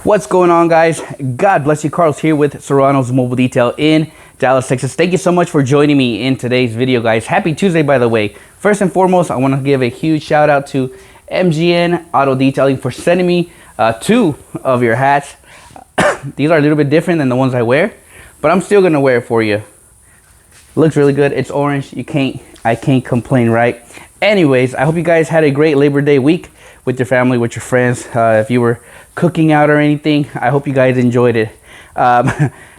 What's going on, guys? God bless you. Carlos here with Serranos Mobile Detail in Dallas, Texas. Thank you so much for joining me in today's video, guys. Happy Tuesday, by the way. First and foremost, I want to give a huge shout out to MGN Auto Detailing for sending me 2 of your hats. These are a little bit different than the ones I wear, but I'm still gonna wear it for you. Looks really good. It's orange. I can't complain, right? Anyways, I hope you guys had a great Labor Day week with your family, with your friends. If you were cooking out or anything, I hope you guys enjoyed it.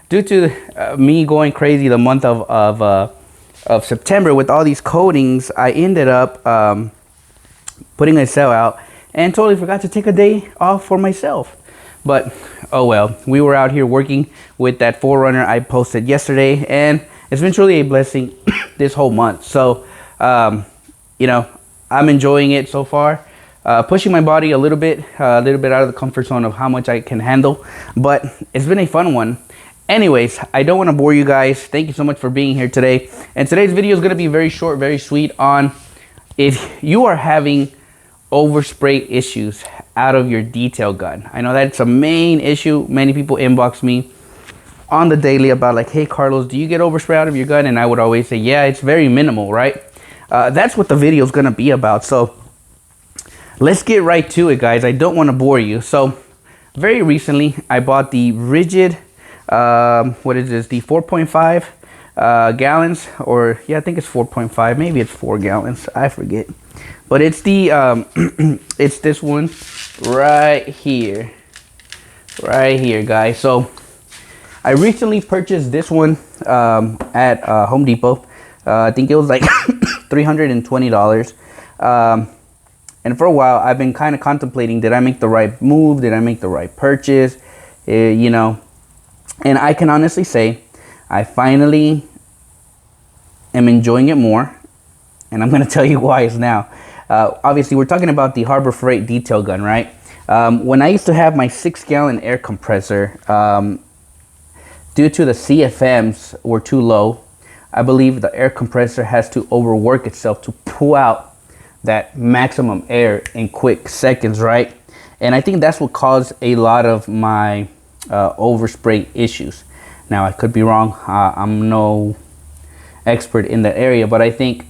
Due to me going crazy the month of September with all these coatings, I ended up putting a sale out and totally forgot to take a day off for myself. But oh well, we were out here working with that 4Runner I posted yesterday, and it's been truly a blessing this whole month. So you know, I'm enjoying it so far. Pushing my body a little bit out of the comfort zone of how much I can handle, but it's been a fun one. Anyways, I don't want to bore you guys. Thank you so much for being here today. And today's video is going to be very short, very sweet on if you are having overspray issues out of your detail gun. I know that's a main issue. Many people inbox me on the daily about like, hey Carlos, do you get overspray out of your gun? And I would always say, yeah, it's very minimal, right? That's what the video is going to be about. So let's get right to it, guys. I don't want to bore you. So very recently I bought the rigid what is this, the 4.5 gallons, or yeah, I think it's 4.5, maybe it's 4 gallons, I forget, but it's the it's this one right here, guys. So I recently purchased this one at Home Depot. I think it was like $320. And for a while, I've been kind of contemplating, did I make the right move? Did I make the right purchase? You know, and I can honestly say, I finally am enjoying it more. And I'm going to tell you why is now. Obviously, we're talking about the Harbor Freight detail gun, right? When I used to have my 6-gallon air compressor, due to the CFMs were too low, I believe the air compressor has to overwork itself to pull out that maximum air in quick seconds, right? And I think that's what caused a lot of my overspray issues. Now I could be wrong. I'm no expert in that area, but I think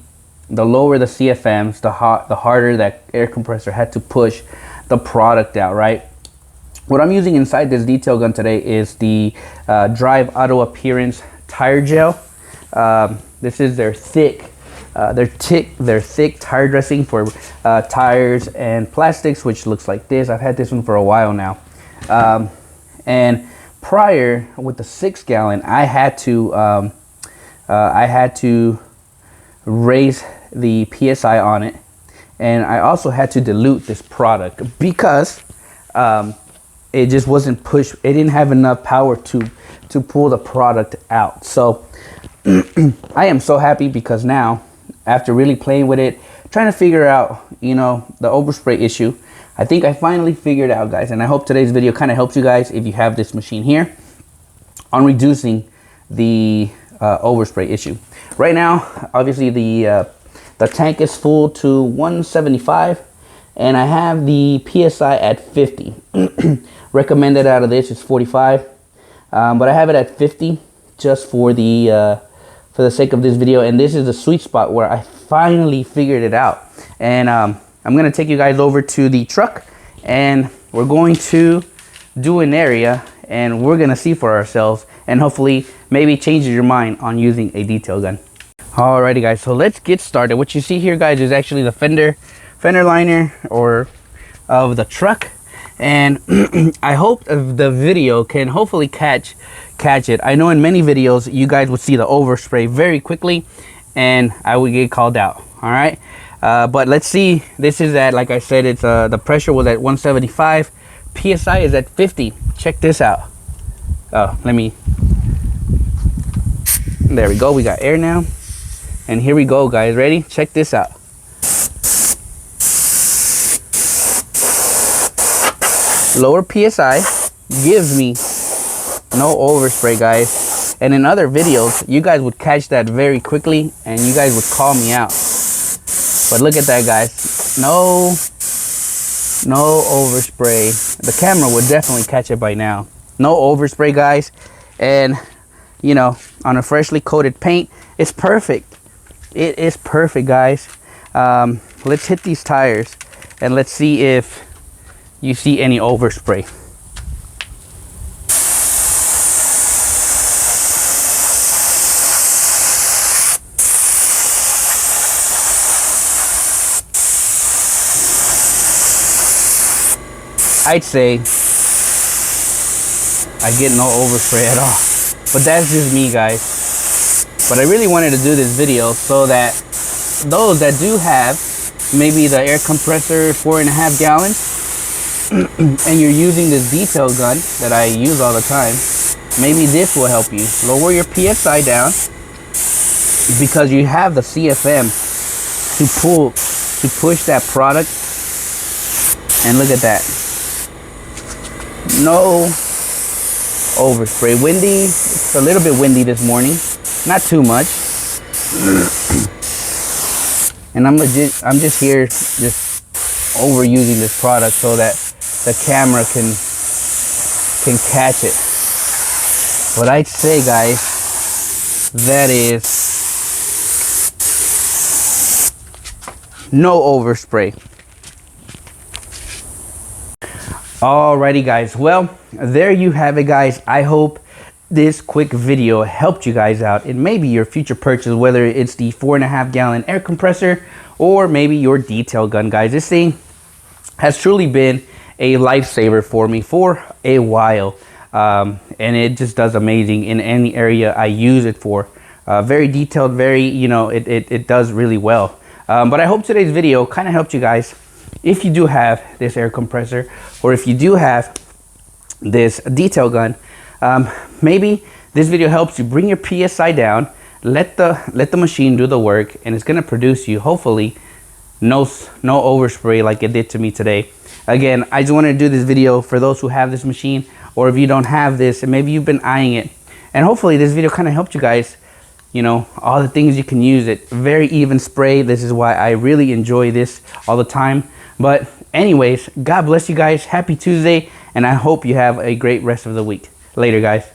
the lower the CFMs, the harder that air compressor had to push the product out, right? What I'm using inside this detail gun today is the Drive Auto Appearance tire gel. This is their thick tire dressing for tires and plastics, which looks like this. I've had this one for a while now. And prior with the 6-gallon, I had to raise the PSI on it, and I also had to dilute this product because it just wasn't pushed. It didn't have enough power to pull the product out. So I am so happy because now, after really playing with it, trying to figure out, you know, the overspray issue, I think I finally figured out, guys. And I hope today's video kind of helps you guys if you have this machine here on reducing the overspray issue. Right now, obviously the tank is full to 175, and I have the PSI at 50. Recommended out of this is 45, but I have it at 50 just for the sake of this video. And this is the sweet spot where I finally figured it out. And I'm gonna take you guys over to the truck, and we're going to do an area, and we're gonna see for ourselves, and hopefully maybe changes your mind on using a detail gun. Alrighty, guys, so let's get started. What you see here, guys, is actually the fender liner of the truck. And I hope the video can hopefully catch it. I know in many videos you guys would see the overspray very quickly and I would get called out. All right, but let's see. This is at, like I said, it's the pressure was at 175, PSI is at 50. Check this out. There we go. We got air now, and here we go, guys. Ready? Check this out. Lower PSI gives me no overspray, guys. And in other videos, you guys would catch that very quickly and you guys would call me out. But look at that, guys. No No overspray. The camera would definitely catch it by now. No overspray, guys. And, you know, on a freshly coated paint, it's perfect. It is perfect, guys. Let's hit these tires and let's see if you see any overspray. I'd say I get no overspray at all, but that's just me, guys. But I really wanted to do this video so that those that do have maybe the air compressor 4.5 gallons and you're using this detail gun that I use all the time, maybe this will help you lower your PSI down, because you have the CFM to push that product. And look at that. No overspray. Windy, it's a little bit windy this morning, not too much. And I'm just here just overusing this product so that the camera can catch it. But I'd say, guys, that is no overspray. Alrighty, guys, well, there you have it, guys. I hope this quick video helped you guys out in maybe your future purchase, whether it's the 4.5 gallon air compressor or maybe your detail gun, guys. This thing has truly been a lifesaver for me for a while, and it just does amazing in any area I use it for. Very detailed, very, you know, it does really well. But I hope today's video kind of helped you guys. If you do have this air compressor, or if you do have this detail gun, maybe this video helps you bring your PSI down, let the machine do the work, and it's going to produce you hopefully no overspray like it did to me today. Again, I just wanted to do this video for those who have this machine, or if you don't have this and maybe you've been eyeing it, and hopefully this video kind of helped you guys, you know, all the things you can use it. Very even spray. This is why I really enjoy this all the time. But anyways, God bless you guys. Happy Tuesday, and I hope you have a great rest of the week. Later, guys.